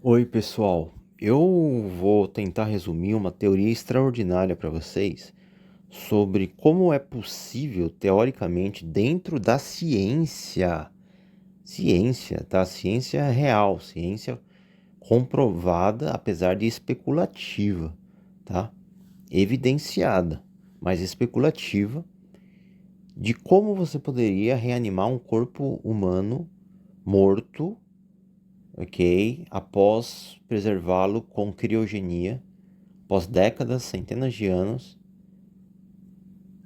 Oi, pessoal. Eu vou tentar resumir uma teoria extraordinária para vocês sobre como é possível, teoricamente, dentro da ciência, tá? Ciência real, ciência comprovada, apesar de especulativa, tá? Evidenciada, mas especulativa, de como você poderia reanimar um corpo humano morto, ok? Após preservá-lo com criogenia, após décadas, centenas de anos,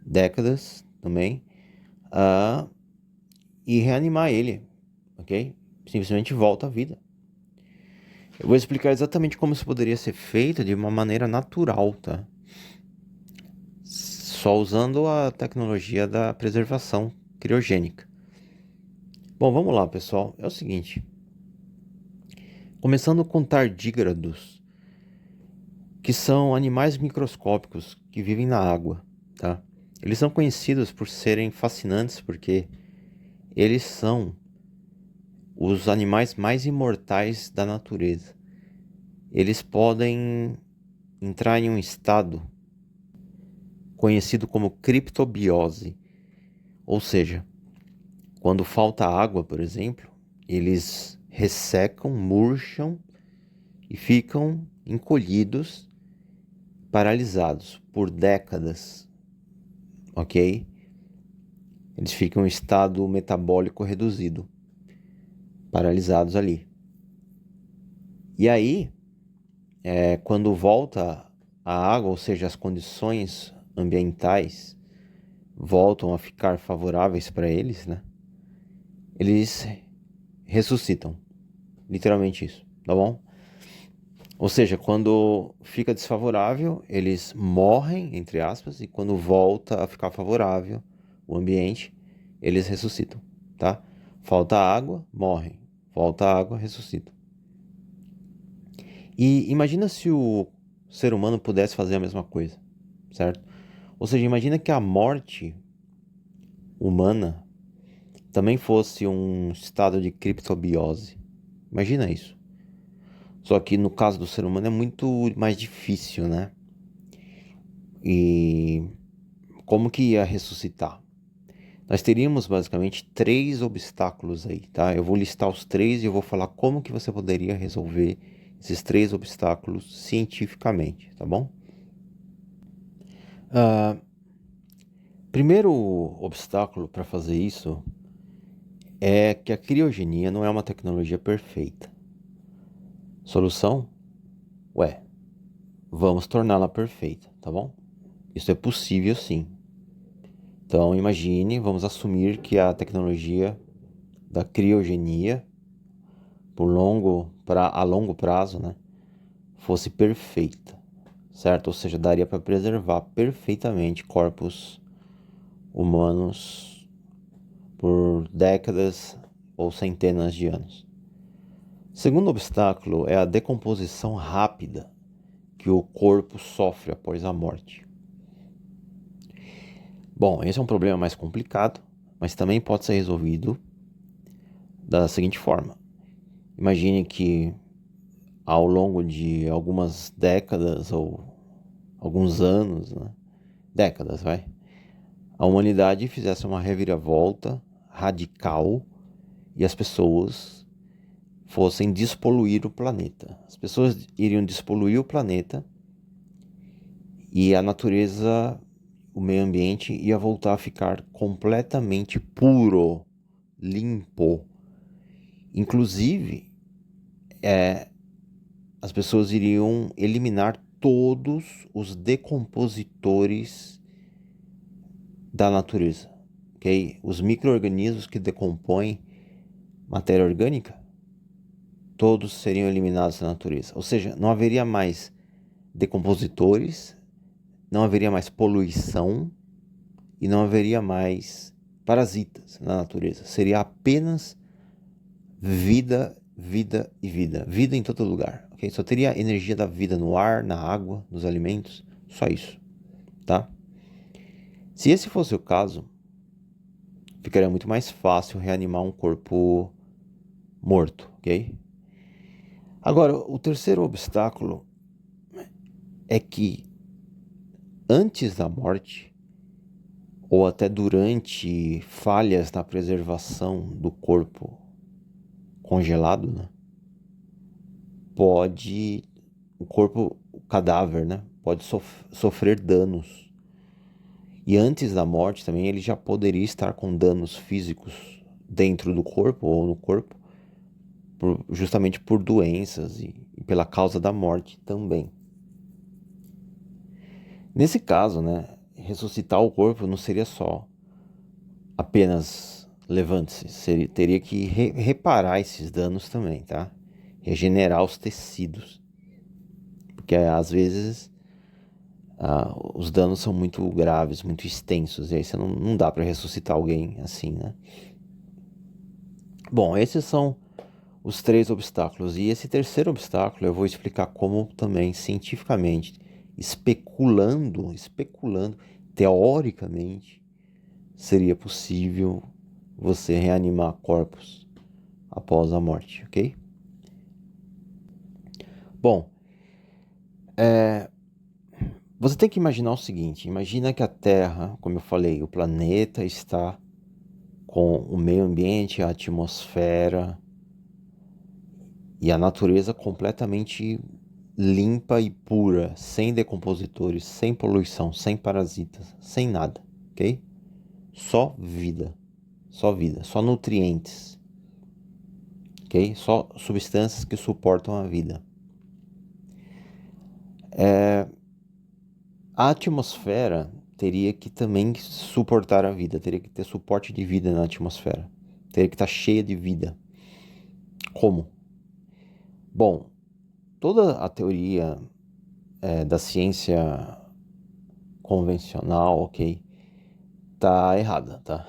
décadas também, uh, e reanimar ele, ok? Simplesmente volta à vida. Eu vou explicar exatamente como isso poderia ser feito de uma maneira natural, tá? Só usando a tecnologia da preservação criogênica. Bom, vamos lá, pessoal. É o seguinte. Começando com tardígrados, que são animais microscópicos que vivem na água, tá? Eles são conhecidos por serem fascinantes porque eles são os animais mais imortais da natureza. Eles podem entrar em um estado conhecido como criptobiose, ou seja, quando falta água, por exemplo, eles ressecam, murcham e ficam encolhidos, paralisados por décadas, ok? Eles ficam em estado metabólico reduzido, paralisados ali. E aí, quando volta a água, ou seja, as condições ambientais voltam a ficar favoráveis para eles, né? Eles ressuscitam, literalmente isso, tá bom? Ou seja, quando fica desfavorável, eles morrem, entre aspas, e quando volta a ficar favorável o ambiente, eles ressuscitam, tá? Falta água, morrem. Falta água, ressuscitam. E imagina se o ser humano pudesse fazer a mesma coisa, certo? Ou seja, imagina que a morte humana também fosse um estado de criptobiose. Imagina isso. Só que no caso do ser humano é muito mais difícil, né? E como que ia ressuscitar? Nós teríamos basicamente três obstáculos aí, tá? Eu vou listar os três e eu vou falar como que você poderia resolver esses três obstáculos cientificamente, tá bom? Primeiro obstáculo para fazer isso é que a criogenia não é uma tecnologia perfeita. Solução? Ué, vamos torná-la perfeita, tá bom? Isso é possível sim. Então imagine, vamos assumir que a tecnologia da criogenia a longo prazo, né, fosse perfeita, certo? Ou seja, daria para preservar perfeitamente corpos humanos por décadas ou centenas de anos. Segundo obstáculo é a decomposição rápida que o corpo sofre após a morte. Bom, esse é um problema mais complicado, mas também pode ser resolvido da seguinte forma. Imagine que ao longo de algumas décadas ou alguns anos, né? Décadas, vai, a humanidade fizesse uma reviravolta radical e as pessoas fossem despoluir o planeta. As pessoas iriam despoluir o planeta e a natureza, o meio ambiente ia voltar a ficar completamente puro, limpo. Inclusive, as pessoas iriam eliminar todos os decompositores da natureza, ok? Os micro-organismos que decompõem matéria orgânica, todos seriam eliminados da natureza. Ou seja, não haveria mais decompositores, não haveria mais poluição e não haveria mais parasitas na natureza. Seria apenas vida, vida e vida. Vida em todo lugar, ok? Só teria energia da vida no ar, na água, nos alimentos, só isso, tá? Se esse fosse o caso, ficaria muito mais fácil reanimar um corpo morto, ok? Agora, o terceiro obstáculo é que antes da morte, ou até durante falhas na preservação do corpo congelado, né? O cadáver, né? Pode sofrer danos. E antes da morte também ele já poderia estar com danos físicos dentro do corpo ou no corpo, justamente por doenças e pela causa da morte também. Nesse caso, né, ressuscitar o corpo não seria só apenas levante-se, teria que reparar esses danos também, tá? Regenerar os tecidos, porque às vezes os danos são muito graves, muito extensos, e aí você não dá para ressuscitar alguém assim, né? Bom, esses são os três obstáculos, e esse terceiro obstáculo eu vou explicar como também cientificamente, especulando, teoricamente, seria possível você reanimar corpos após a morte, ok? Bom, você tem que imaginar o seguinte: imagina que a Terra, como eu falei, o planeta está com o meio ambiente, a atmosfera e a natureza completamente limpa e pura, sem decompositores, sem poluição, sem parasitas, sem nada, ok? Só vida, só nutrientes, ok? Só substâncias que suportam a vida. A atmosfera teria que também suportar a vida, teria que ter suporte de vida na atmosfera, teria que estar cheia de vida. Como? Bom, toda a teoria da ciência convencional, ok, tá errada, tá?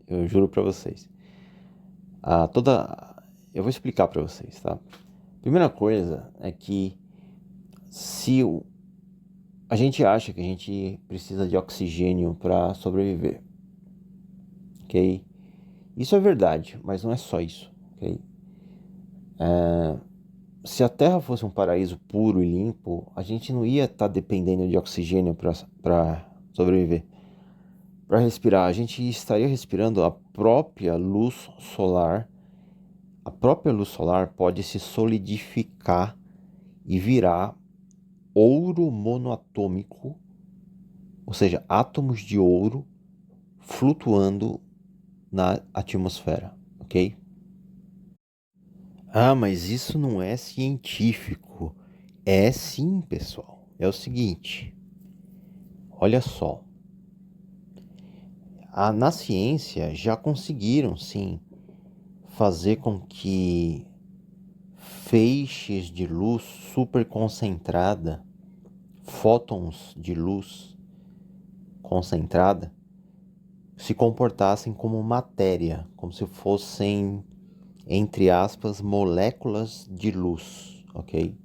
Eu juro pra vocês. Eu vou explicar pra vocês, tá? Primeira coisa é que se a gente acha que a gente precisa de oxigênio para sobreviver, ok? Isso é verdade, mas não é só isso, ok? Se a Terra fosse um paraíso puro e limpo, a gente não ia estar dependendo de oxigênio para sobreviver. Para respirar, a gente estaria respirando a própria luz solar. A própria luz solar pode se solidificar e virar ouro monoatômico, ou seja, átomos de ouro flutuando na atmosfera, ok? Ah, mas isso não é científico. É sim, pessoal. É o seguinte, olha só. Na ciência já conseguiram, sim, fazer com que feixes de luz super concentrada, fótons de luz concentrada, se comportassem como matéria, como se fossem, entre aspas, moléculas de luz, ok?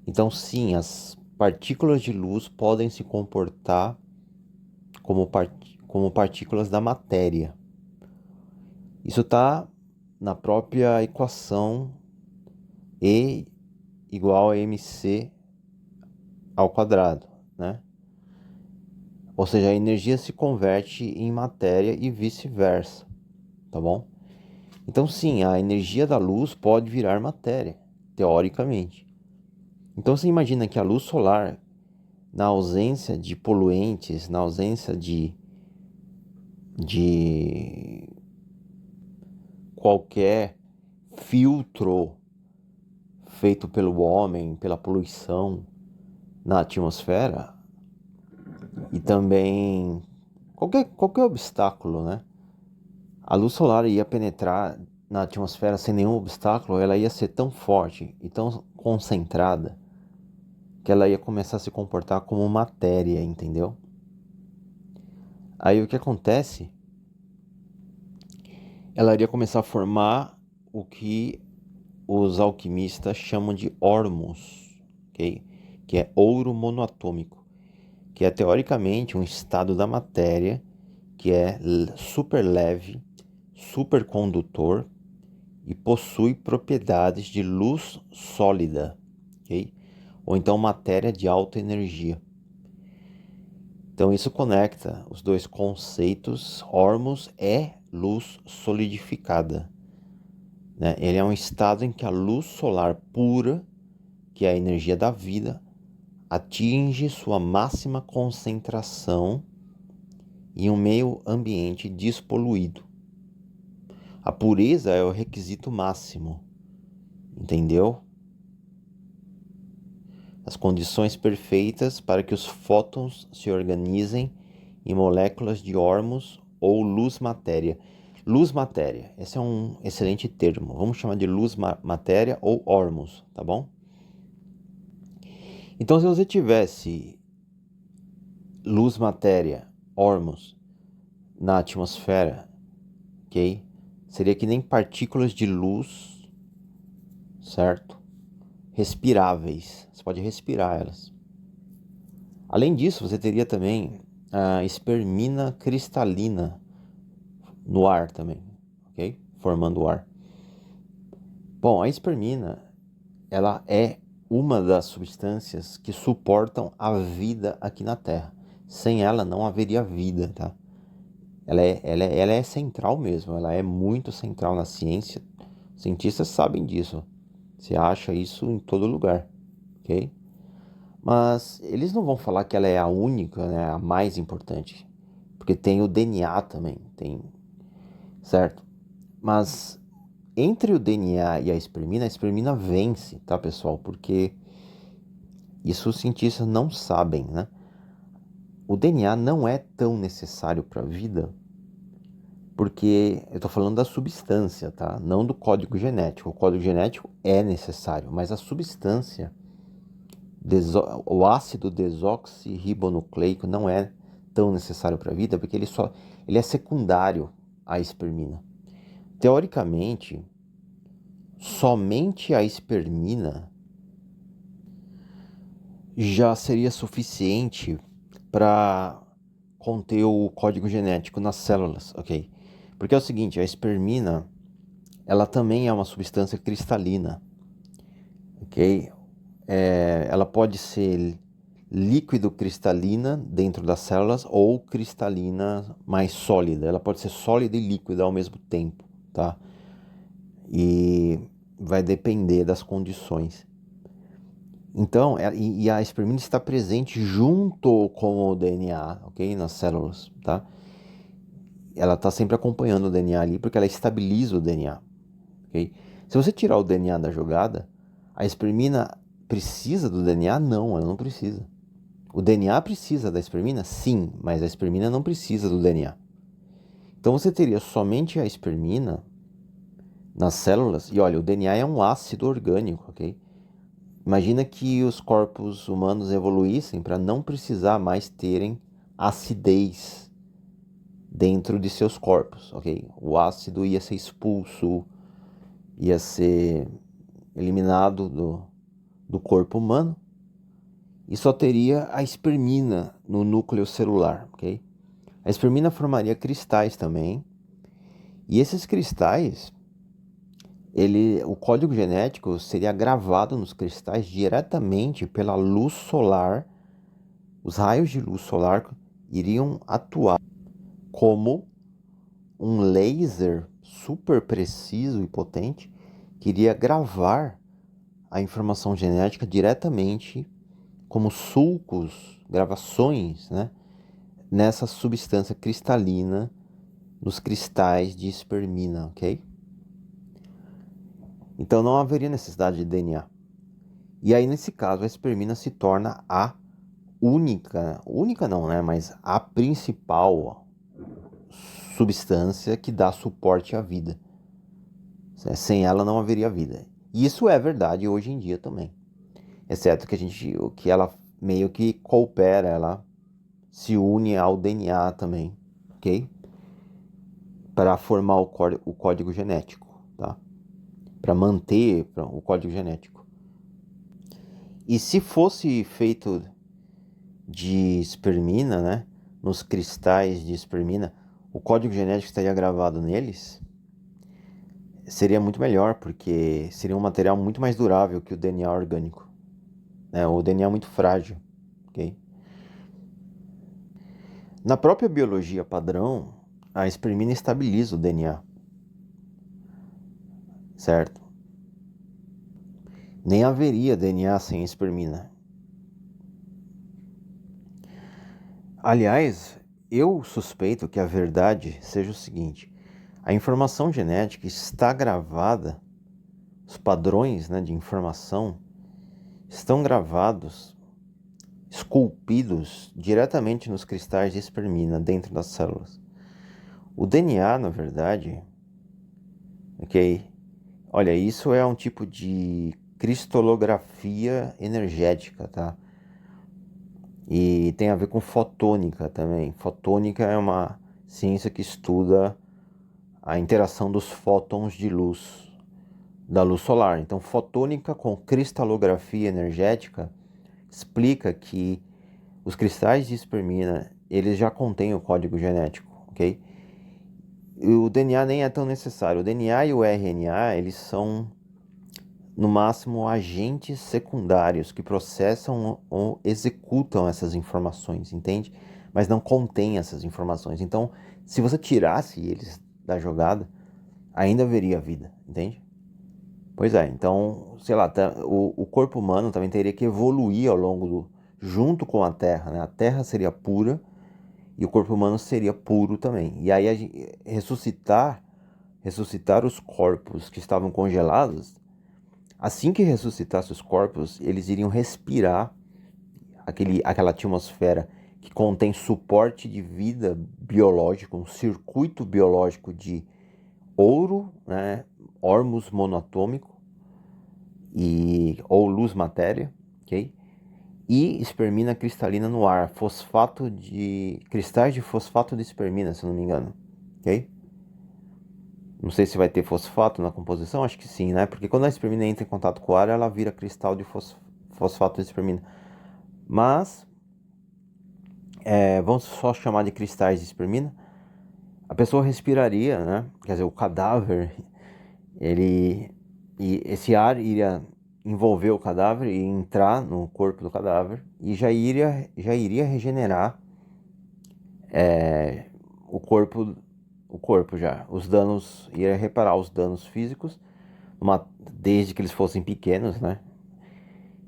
Então, sim, as partículas de luz podem se comportar como partículas da matéria. Isso está na própria equação E igual a mc ao quadrado, né? Ou seja, a energia se converte em matéria e vice-versa, tá bom? Então, sim, a energia da luz pode virar matéria, teoricamente. Então, você imagina que a luz solar, na ausência de poluentes, na ausência de qualquer filtro feito pelo homem, pela poluição na atmosfera, e também qualquer obstáculo, né? A luz solar ia penetrar na atmosfera sem nenhum obstáculo, ela ia ser tão forte e tão concentrada que ela ia começar a se comportar como matéria, entendeu? Aí o que acontece? Ela iria começar a formar o que os alquimistas chamam de ormus, ok? Que é ouro monoatômico, que é teoricamente um estado da matéria que é super leve, super condutor e possui propriedades de luz sólida, ok? Ou então matéria de alta energia. Então isso conecta os dois conceitos. Ormus é luz solidificada, né? Ele é um estado em que a luz solar pura, que é a energia da vida, atinge sua máxima concentração em um meio ambiente despoluído. A pureza é o requisito máximo, entendeu? As condições perfeitas para que os fótons se organizem em moléculas de ormus ou luz-matéria. Luz-matéria, esse é um excelente termo. Vamos chamar de luz-matéria ou ormus, tá bom? Então, se você tivesse luz-matéria, ormus, na atmosfera, ok? Seria que nem partículas de luz, certo? Respiráveis. Você pode respirar elas. Além disso, você teria também a espermina cristalina no ar também, ok? Formando o ar. Bom, a espermina, ela é uma das substâncias que suportam a vida aqui na Terra. Sem ela não haveria vida, tá? Ela é central mesmo, ela é muito central na ciência. Cientistas sabem disso. Você acha isso em todo lugar, ok? Mas eles não vão falar que ela é a única, né, a mais importante, porque tem o DNA também, tem, certo? Mas entre o DNA e a espermina vence, tá, pessoal? Porque isso os cientistas não sabem, né? O DNA não é tão necessário para a vida, porque eu estou falando da substância, tá? Não do código genético. O código genético é necessário, mas a substância, o ácido desoxirribonucleico não é tão necessário para a vida, porque ele é secundário à espermina. Teoricamente, somente a espermina já seria suficiente para conter o código genético nas células, ok? Porque é o seguinte, a espermina, ela também é uma substância cristalina, ok? Ela pode ser líquido cristalina dentro das células ou cristalina mais sólida. Ela pode ser sólida e líquida ao mesmo tempo, tá? E vai depender das condições. Então, a espermina está presente junto com o DNA, ok? Nas células, tá? Ela está sempre acompanhando o DNA ali porque ela estabiliza o DNA, ok? Se você tirar o DNA da jogada, a espermina precisa do DNA? Não, ela não precisa. O DNA precisa da espermina? Sim, mas a espermina não precisa do DNA. Então você teria somente a espermina nas células, e olha, o DNA é um ácido orgânico, ok? Imagina que os corpos humanos evoluíssem para não precisar mais terem acidez dentro de seus corpos, ok? O ácido ia ser expulso, ia ser eliminado do corpo humano e só teria a espermina no núcleo celular, ok? A espermina formaria cristais também, e esses cristais, o código genético seria gravado nos cristais diretamente pela luz solar. Os raios de luz solar iriam atuar como um laser super preciso e potente que iria gravar a informação genética diretamente como sulcos, gravações, né, nessa substância cristalina, nos cristais de espermina, ok? Então não haveria necessidade de DNA. E aí, nesse caso, a espermina se torna a única não, né, mas a principal substância que dá suporte à vida. Sem ela não haveria vida. E isso é verdade hoje em dia também. Exceto que ela meio que coopera, ela se une ao DNA também, ok? Para formar o código genético, tá? Para manter o código genético. E se fosse feito de espermina, né? Nos cristais de espermina, o código genético estaria gravado neles? seria muito melhor, porque seria um material muito mais durável que o DNA orgânico, né? O DNA é muito frágil, ok? Na própria biologia padrão, a espermina estabiliza o DNA, certo? Nem haveria DNA sem espermina. Aliás, eu suspeito que a verdade seja o seguinte: a informação genética está gravada, os padrões, né, de informação estão gravados, esculpidos diretamente nos cristais de espermina dentro das células. O DNA, na verdade, ok? Olha, isso é um tipo de cristalografia energética, tá? E tem a ver com fotônica também. Fotônica é uma ciência que estuda a interação dos fótons de luz, da luz solar. Então, fotônica com cristalografia energética explica que os cristais de espermina, eles já contêm o código genético, ok? E o DNA nem é tão necessário. O DNA e o RNA, eles são, no máximo, agentes secundários que processam ou executam essas informações, entende? Mas não contém essas informações. Então, se você tirasse eles da jogada, ainda haveria vida, entende? Pois é, então, sei lá, o corpo humano também teria que evoluir ao longo junto com a Terra, né? A Terra seria pura e o corpo humano seria puro também. E aí ressuscitar os corpos que estavam congelados, assim que ressuscitasse os corpos, eles iriam respirar aquela atmosfera que contém suporte de vida biológico, um circuito biológico de ouro, né? Ormus monatômico ou luz matéria, ok? E espermina cristalina no ar, cristais de fosfato de espermina, se eu não me engano, ok? Não sei se vai ter fosfato na composição, acho que sim, né? Porque quando a espermina entra em contato com o ar, ela vira cristal de fosfato de espermina. Mas, vamos só chamar de cristais de espermina. A pessoa respiraria, né? Quer dizer, o cadáver, e esse ar iria envolver o cadáver e entrar no corpo do cadáver e já iria regenerar o corpo, já. Os danos, iria reparar os danos físicos, desde que eles fossem pequenos, né?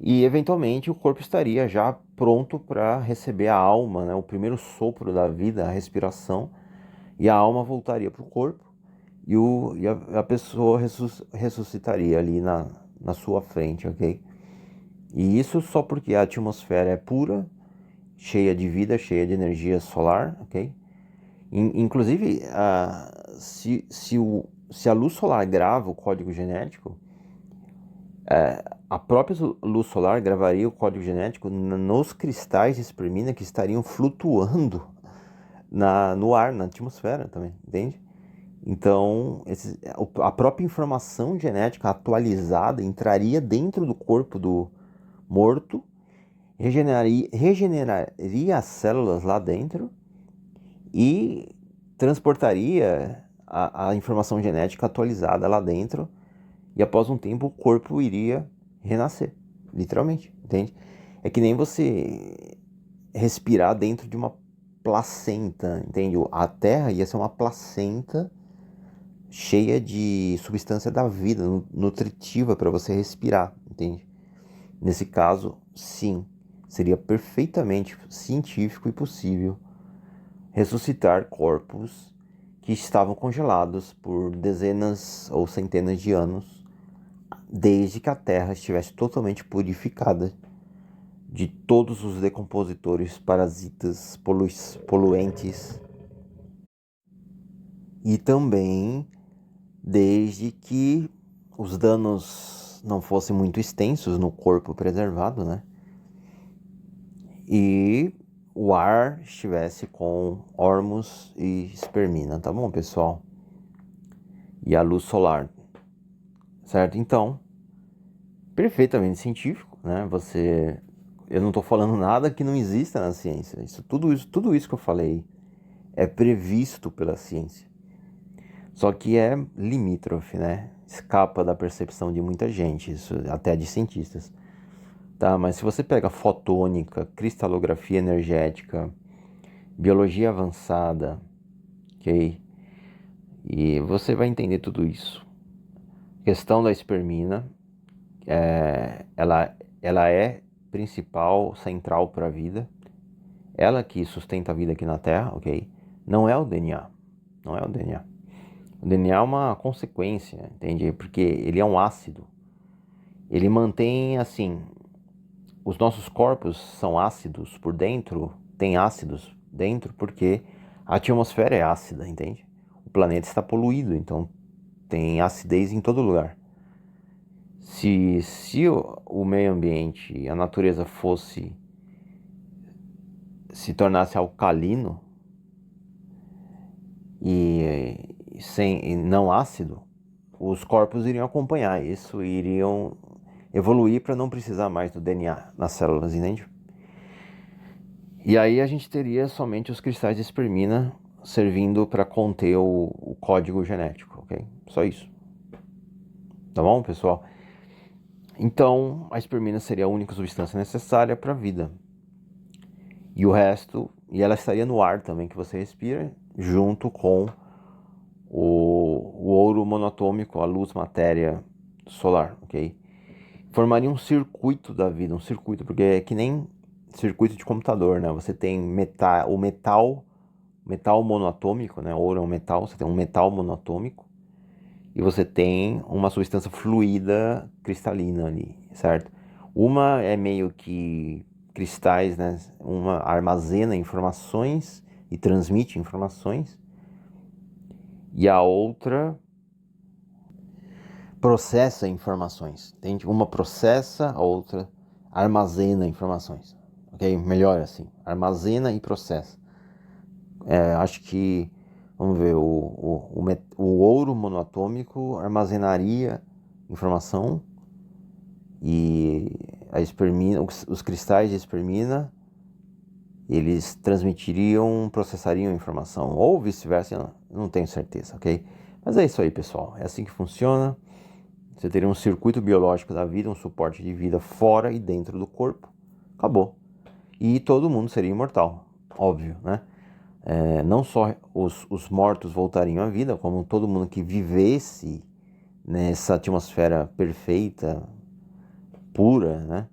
E eventualmente o corpo estaria já pronto para receber a alma, né? O primeiro sopro da vida, a respiração, e a alma voltaria para o corpo e a pessoa ressuscitaria ali na sua frente, ok? E isso só porque a atmosfera é pura, cheia de vida, cheia de energia solar, ok? Inclusive, se a luz solar grava o código genético, a própria luz solar gravaria o código genético nos cristais de espermina que estariam flutuando no ar, na atmosfera também, entende? Então, a própria informação genética atualizada entraria dentro do corpo do morto, regeneraria as células lá dentro e transportaria a informação genética atualizada lá dentro, e após um tempo o corpo iria renascer, literalmente, entende? É que nem você respirar dentro de uma placenta, entende? A Terra ia ser uma placenta cheia de substância da vida, nutritiva para você respirar, entende? Nesse caso, sim, seria perfeitamente científico e possível ressuscitar corpos que estavam congelados por dezenas ou centenas de anos, desde que a Terra estivesse totalmente purificada de todos os decompositores, parasitas, poluentes, e também desde que os danos não fossem muito extensos no corpo preservado, né? E o ar estivesse com ormus e espermina, tá bom, pessoal? E a luz solar, certo? Então, perfeitamente científico, né? Eu não estou falando nada que não exista na ciência. Tudo isso que eu falei é previsto pela ciência. Só que é limítrofe, né? Escapa da percepção de muita gente, isso até de cientistas. Tá, mas se você pega fotônica, cristalografia energética, biologia avançada, ok? E você vai entender tudo isso. Questão da espermina, ela é principal, central para a vida. Ela que sustenta a vida aqui na Terra, ok? Não é o DNA. Não é o DNA. O DNA é uma consequência, entende? Porque ele é um ácido. Ele mantém, assim, os nossos corpos são ácidos por dentro, tem ácidos dentro porque a atmosfera é ácida, entende? O planeta está poluído, então tem acidez em todo lugar. Se o meio ambiente, a natureza se tornasse alcalino e não ácido, os corpos iriam acompanhar isso, iriam evoluir para não precisar mais do DNA nas células, entende? E aí a gente teria somente os cristais de espermina servindo para conter o código genético, ok? Só isso. Tá bom, pessoal? Então, a espermina seria a única substância necessária para a vida. E o resto, e ela estaria no ar também que você respira, junto com o ouro monatômico, a luz matéria solar, ok? Formaria um circuito da vida, um circuito, porque é que nem circuito de computador, né? Você tem o metal monoatômico, né? Ouro é um metal, você tem um metal monoatômico e você tem uma substância fluida cristalina ali, certo? Uma é meio que cristais, né? Uma armazena informações e transmite informações e a outra processa informações, entende? Uma processa, a outra armazena informações, ok? Melhor assim, armazena e processa. Acho que, vamos ver, o ouro monoatômico armazenaria informação e a espermina, os cristais de espermina, eles transmitiriam, processariam informação, ou vice-versa, eu não tenho certeza, ok? Mas é isso aí, pessoal, é assim que funciona. Você teria um circuito biológico da vida, um suporte de vida fora e dentro do corpo. Acabou. E todo mundo seria imortal, óbvio, né? Não só os mortos voltariam à vida, como todo mundo que vivesse nessa atmosfera perfeita, pura, né?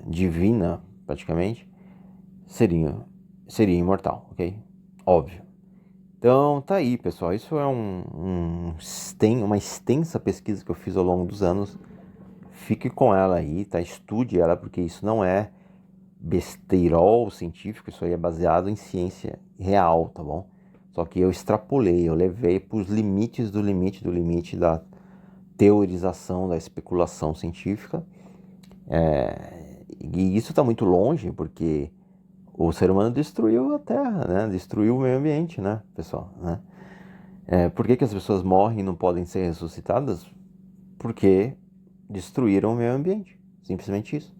Divina, praticamente, seria, seria imortal, ok? Óbvio. Então, tá aí, pessoal. Isso é uma extensa pesquisa que eu fiz ao longo dos anos. Fique com ela aí, tá? Estude ela, porque isso não é besteirol científico, isso aí é baseado em ciência real, tá bom? Só que eu extrapolei, eu levei para os limites do limite do limite da teorização, da especulação científica. E isso está muito longe, porque o ser humano destruiu a Terra, né? Destruiu o meio ambiente, né, pessoal? Né? Por que as pessoas morrem e não podem ser ressuscitadas? Porque destruíram o meio ambiente. Simplesmente isso.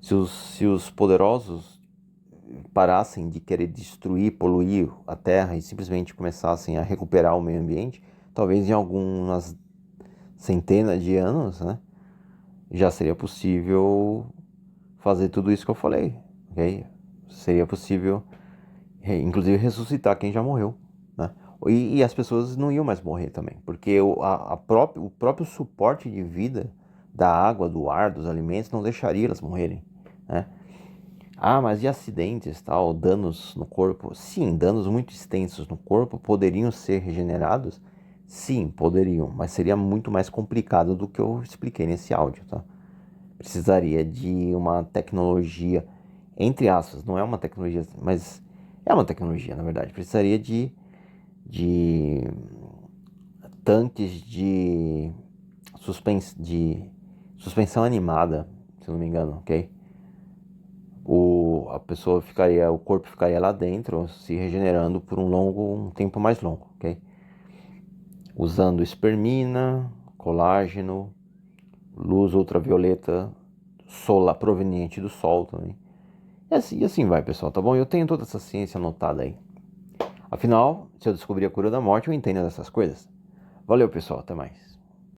Se os poderosos parassem de querer destruir, poluir a Terra e simplesmente começassem a recuperar o meio ambiente, talvez em algumas centenas de anos, né, já seria possível fazer tudo isso que eu falei, ok? Seria possível, inclusive, ressuscitar quem já morreu, né? E as pessoas não iam mais morrer também, porque o próprio suporte de vida da água, do ar, dos alimentos não deixaria elas morrerem, né? Ah, mas e acidentes, tal, danos no corpo? Sim, danos muito extensos no corpo poderiam ser regenerados? Sim, poderiam, mas seria muito mais complicado do que eu expliquei nesse áudio, tá? Precisaria de uma tecnologia, entre aspas, não é uma tecnologia, mas é uma tecnologia, na verdade. Precisaria de tanques de suspensão animada, se não me engano, ok? O corpo ficaria lá dentro, se regenerando por um tempo mais longo, ok? Usando espermina, colágeno, luz ultravioleta solar proveniente do sol também. E assim vai, pessoal, tá bom? Eu tenho toda essa ciência anotada aí. Afinal, se eu descobrir a cura da morte, eu entendo dessas coisas. Valeu, pessoal. Até mais.